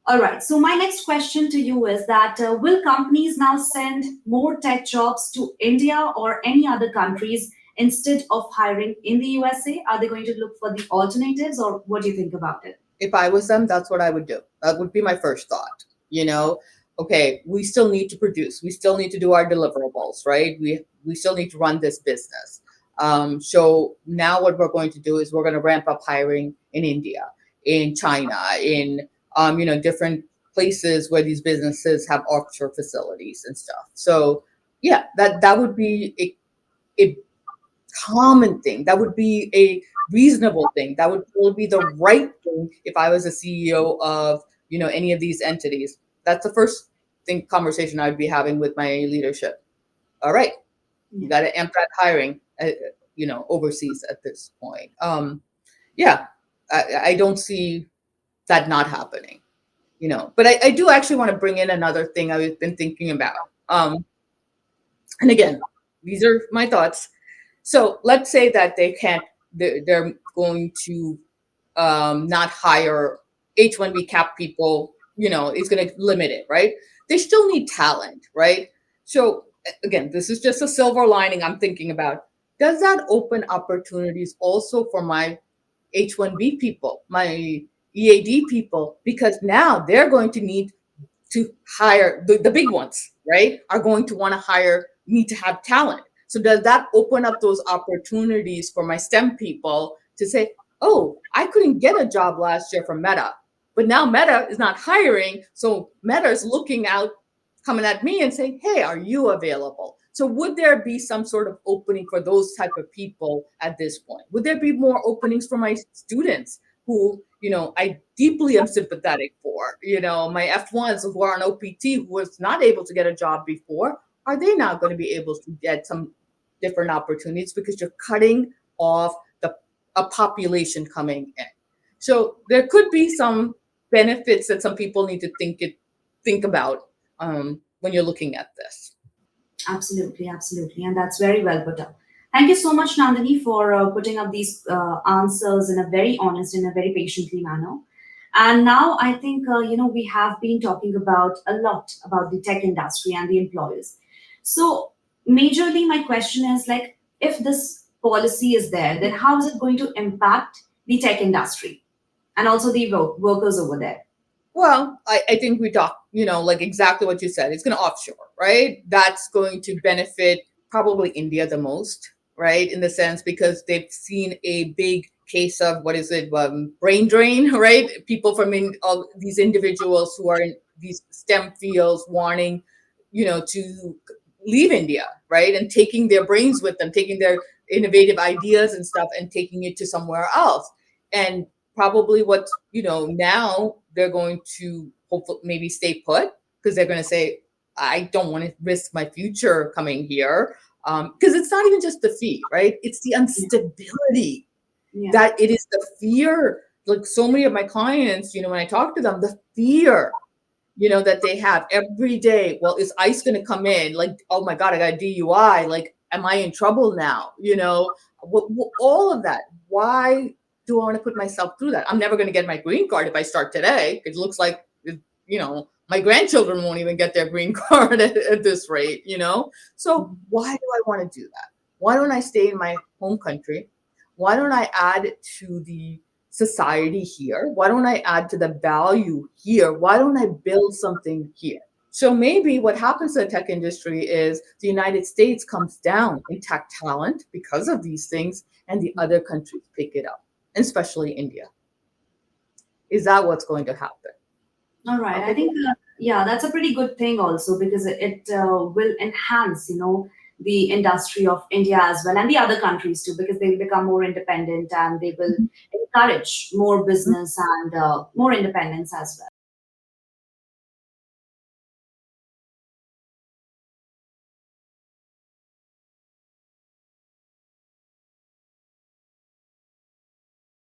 All right. So my next question to you is that will companies now send more tech jobs to India or any other countries instead of hiring in the USA? Are they going to look for the alternatives, or what do you think about it? If I was them, that's what I would do. That would be my first thought. You know, okay, we still need to produce. We still need to do our deliverables, right? We still need to run this business. So now what we're going to do is we're going to ramp up hiring in India, in China, in different places where these businesses have offshore facilities and stuff. So yeah, that would be a common thing. That would be a reasonable thing. That would be the right thing if I was a CEO of, any of these entities. That's the first thing conversation I'd be having with my leadership. All right, you Yeah. got to amp that hiring, overseas at this point. Yeah, I don't see that not happening. But I do actually want to bring in another thing I've been thinking about. And again, these are my thoughts. So let's say that they're going to not hire H-1B cap people, it's going to limit it, right? They still need talent, right? So again, this is just a silver lining I'm thinking about. Does that open opportunities also for my H-1B people, my EAD people? Because now they're going to need to hire the big ones, right? Are going to want to hire, need to have talent. So does that open up those opportunities for my STEM people to say, oh, I couldn't get a job last year from Meta, but now Meta is not hiring. So Meta is looking out, coming at me and saying, hey, are you available? So would there be some sort of opening for those type of people at this point? Would there be more openings for my students who, I deeply am sympathetic for, my F1s who are on OPT, who was not able to get a job before, are they now going to be able to get some different opportunities because you're cutting off a population coming in? So there could be some benefits that some people need to think about when you're looking at this. Absolutely, absolutely. And that's very well put up. Thank you so much, Nandini, for putting up these answers in a very honest and a very patiently manner. And now I think, we have been talking about a lot about the tech industry and the employers. So, majorly, my question is like, if this policy is there, then how is it going to impact the tech industry and also the workers over there? Well, I think we talked, like exactly what you said. It's going to offshore, right? That's going to benefit probably India the most, right? In the sense because they've seen a big case of what is it, brain drain, right? People from all these individuals who are in these STEM fields wanting, to leave India, right? And taking their brains with them, taking their innovative ideas and stuff and taking it to somewhere else. And probably what, now they're going to hopefully maybe stay put because they're going to say, I don't want to risk my future coming here. Because it's not even just the fee, right? It's the Yeah. instability Yeah. that it is the fear. Like so many of my clients, when I talk to them, the fear, that they have every day. Well, is ICE going to come in? Like, oh my God, I got a DUI. Like, am I in trouble now? All of that. Why do I want to put myself through that? I'm never going to get my green card if I start today. It looks like, my grandchildren won't even get their green card at this rate. So Mhm. why do I want to do that? Why don't I stay in my home country? Why don't I add to the society here? Why don't I add to the value here? Why don't I build something here? So maybe what happens to the tech industry is the United States comes down in tech talent because of these things, and the other countries pick it up, especially India. Is that what's going to happen? All right. I Probably. think, yeah, that's a pretty good thing also because it will enhance, the industry of India as well and the other countries too, because they will become more independent and they will encourage more business and more independence as well.